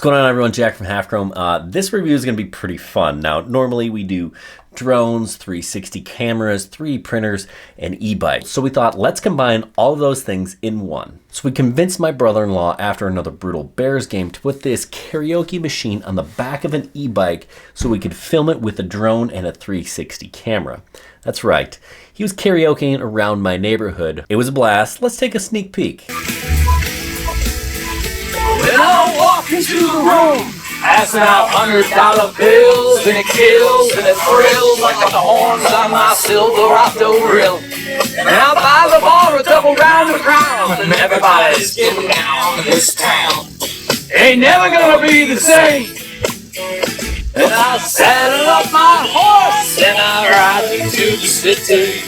going on, everyone? Jack from Half Chrome. This review is going to be pretty fun. Now, normally we do drones, 360 cameras, 3D printers, and e-bikes. So we thought, let's combine all of those things in one. So we convinced my brother-in-law after another brutal Bears game to put this karaoke machine on the back of an e-bike so we could film it with a drone and a 360 camera. That's right. He was karaokeing around my neighborhood. It was a blast. Let's take a sneak peek. When I walk into the room, passing out $100 bills, and it kills and it thrills like the horns on my Silverado grill. And out by the bar, a double round of crowd, and everybody's getting down in this town. Ain't never gonna be the same. And I saddle up my horse and I ride into the city.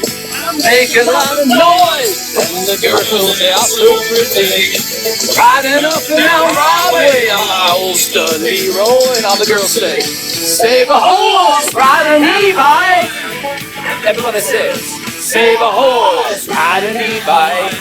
Make a lot of noise, and the girls, they are so pretty. Riding up and down Broadway on my old stud hero, and all the girls say, save a horse, ride an e-bike. Everybody says, save a horse, ride an e-bike.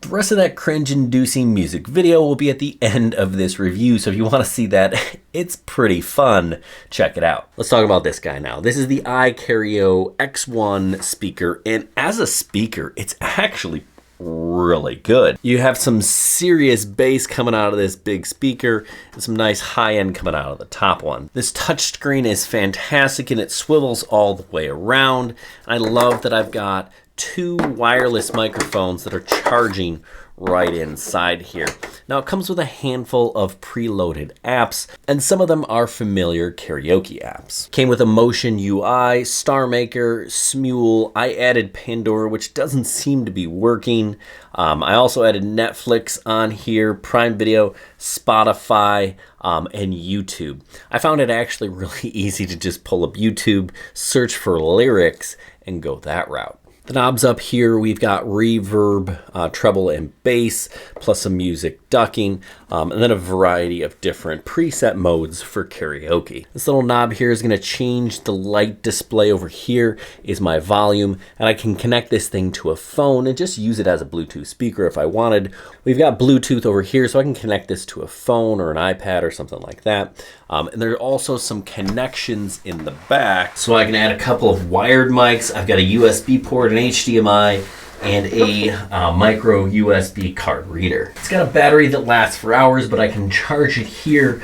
The rest of that cringe-inducing music video will be at the end of this review, so if you want to see that, it's pretty fun. Check it out. Let's talk about this guy now. This is the Ikarao X1 speaker, and as a speaker, it's actually really good. You have some serious bass coming out of this big speaker and some nice high end coming out of the top one. This touchscreen is fantastic and it swivels all the way around. I love that I've got two wireless microphones that are charging right inside here. Now it comes with a handful of preloaded apps, and some of them are familiar karaoke apps. Came with a Motion UI, Star Maker, Smule. I added Pandora, which doesn't seem to be working. I also added Netflix on here, Prime Video, Spotify, and YouTube. I found it actually really easy to just pull up YouTube, search for lyrics, and go that route. The knobs up here, we've got reverb, treble, and bass, plus some music ducking, and then a variety of different preset modes for karaoke. This little knob here is going to change the light display. Over here is my volume, and I can connect this thing to a phone and just use it as a Bluetooth speaker if I wanted. We've got Bluetooth over here, so I can connect this to a phone or an iPad or something like that. And there are also some connections in the back, so I can add a couple of wired mics. I've got a USB port, an HDMI, and a micro USB card reader. It's got a battery that lasts for hours, but I can charge it here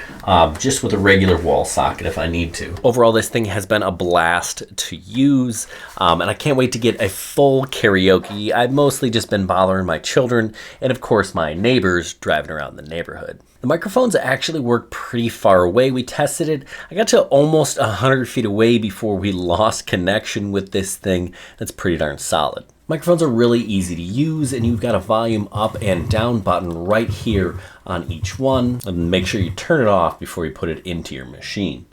just with a regular wall socket if I need to. Overall, this thing has been a blast to use, and I can't wait to get a full karaoke. I've mostly just been bothering my children and, of course, my neighbors driving around the neighborhood. The microphones actually work pretty far away. We tested it. I got to almost 100 feet away before we lost connection with this thing. That's pretty darn solid. Microphones are really easy to use, and you've got a volume up and down button right here on each one. And make sure you turn it off before you put it into your machine.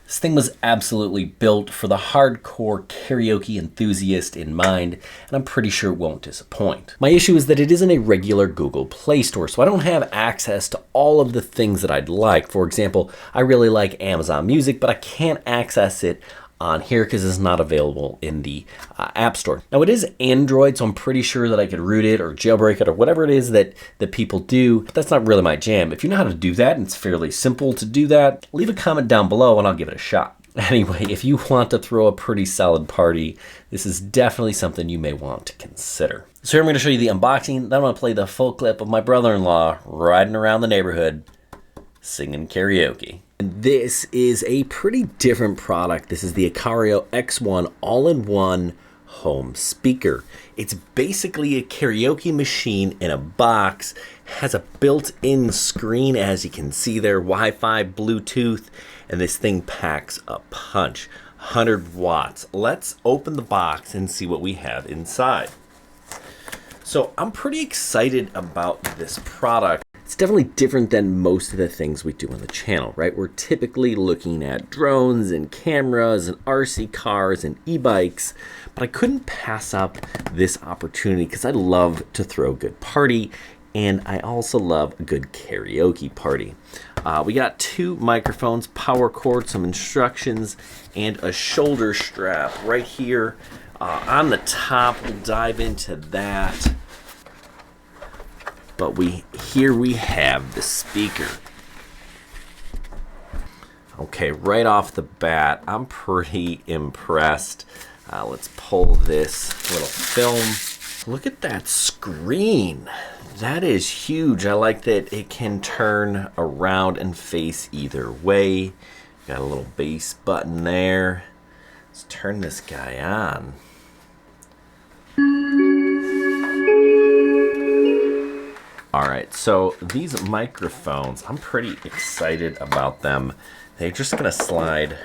This thing was absolutely built for the hardcore karaoke enthusiast in mind, and I'm pretty sure it won't disappoint. My issue is that it isn't a regular Google Play Store, so I don't have access to all of the things that I'd like. For example, I really like Amazon Music, but I can't access it on here because it's not available in the App Store. Now it is Android, so I'm pretty sure that I could root it or jailbreak it or whatever it is that people do, but that's not really my jam. If you know how to do that, and it's fairly simple to do that, leave a comment down below and I'll give it a shot. Anyway, if you want to throw a pretty solid party, this is definitely something you may want to consider. So here I'm going to show you the unboxing, then I'm going to play the full clip of my brother-in-law riding around the neighborhood singing karaoke. And this is a pretty different product. This is the Ikarao X1 all-in-one home speaker. It's basically a karaoke machine in a box. Has a built-in screen, as you can see there, Wi-Fi, Bluetooth, and this thing packs a punch. 100 watts. Let's open the box and see what we have inside. So I'm pretty excited about this product. It's definitely different than most of the things we do on the channel, right? We're typically looking at drones and cameras and RC cars and e-bikes, but I couldn't pass up this opportunity because I love to throw a good party, and I also love a good karaoke party. We got two microphones, power cord, some instructions, and a shoulder strap right here on the top. We'll dive into that. But here we have the speaker. Okay, right off the bat, I'm pretty impressed. Let's pull this little film. Look at that screen. That is huge. I like that it can turn around and face either way. Got a little bass button there. Let's turn this guy on. Alright, so these microphones, I'm pretty excited about them. They're just going to slide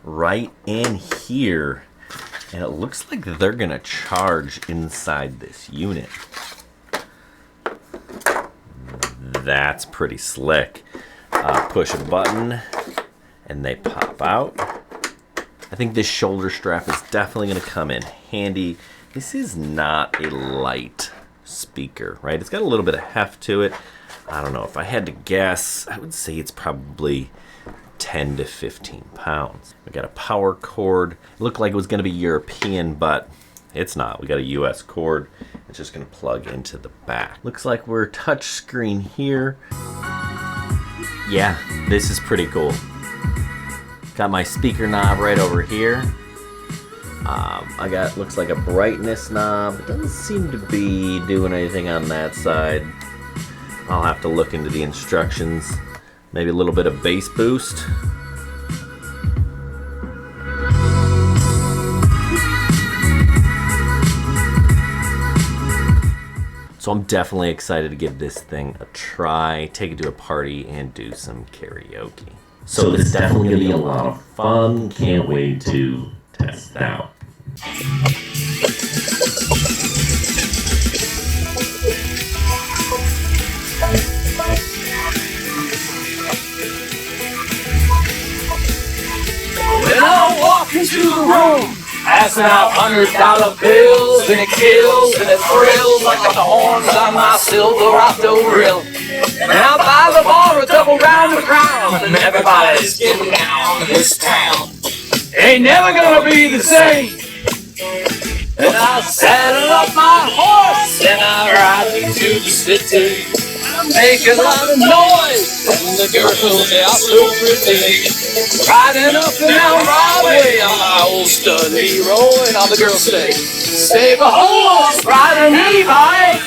right in here. And it looks like they're going to charge inside this unit. That's pretty slick. Push a button and they pop out. I think this shoulder strap is definitely going to come in handy. This is not a light speaker, right? It's got a little bit of heft to it. I don't know. If I had to guess, I would say it's probably 10 to 15 pounds. We got a power cord. It looked like it was going to be European, but it's not. We got a US cord. It's just going to plug into the back. Looks like we're touch screen here. Yeah, this is pretty cool. Got my speaker knob right over here. I got, looks like a brightness knob. It doesn't seem to be doing anything on that side. I'll have to look into the instructions. Maybe a little bit of bass boost. So I'm definitely excited to give this thing a try, take it to a party, and do some karaoke. So this is definitely going to be a lot of fun. Can't wait to test it out. When I walk into the room, passing out $100 bills, and it kills and it thrills like the horns on my Silverado reel. And out by the bar, a double round of crowd, and everybody's getting down in this town. Ain't never gonna be the same. And I saddle up my horse and I ride into the city. I make a lot of noise and the girls, they are so pretty. Riding up and down Broadway on my old stud Leroy, and all the girls say, save a horse, ride an e-bike.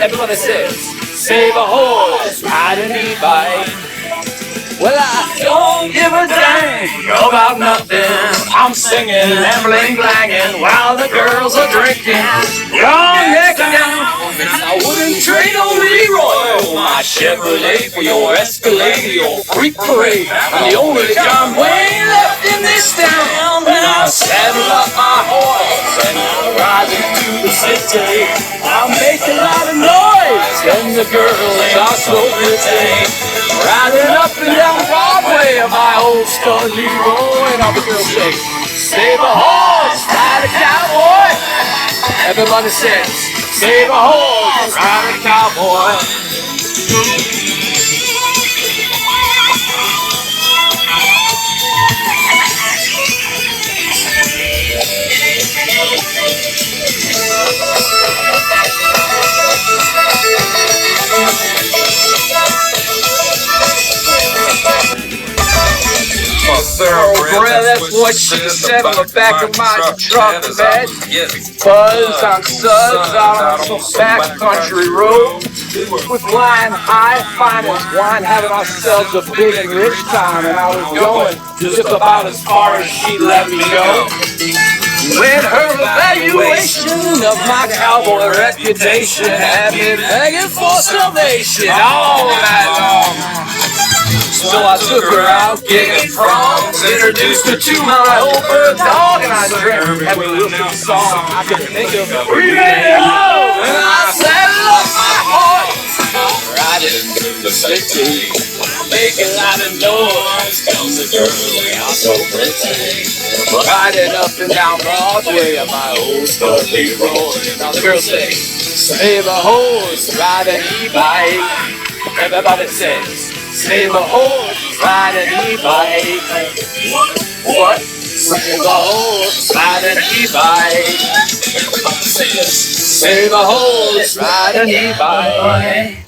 Everybody says, save a horse, ride an e-bike. Well, I don't give a dang about nothing. I'm singing and bling-blanging while the girls are drinking. Wrong neck down. I wouldn't trade on Leroy, my Chevrolet, for your Escalade, your freak parade. I'm the only John Wayne left in this town. And I saddle up my horse and I ride into the city. I'll make a lot of noise and the girls are so pretty. Riding up and down Broadway on my old stud Leroy, and all the girls say, save a horse, ride a cowboy. Everybody says, save a horse, ride a cowboy. Thoroughbred, that's what she said on the back of my truck, man. Buzz on suds out on some backcountry road. We're flying high, fine as wine, having ourselves a big and rich time. And I was going just about as far as she let me go. When her evaluation of my cowboy reputation had me begging for salvation all night long. So I took her out getting frogs, introduced her to my old bird dog, and I dreamt every little song I could think of. We made it home, and I saddled up my horse, riding through the city, making a lot of noise. Comes the girl, they are so pretty. Riding up and down Broadway on my old stud Leroy. Now the girls say, save a horse, ride an e-bike. Everybody says, save a horse, ride an e-bike. What? Save a horse, ride an e-bike. Everybody says, Save a horse, ride a e-bike.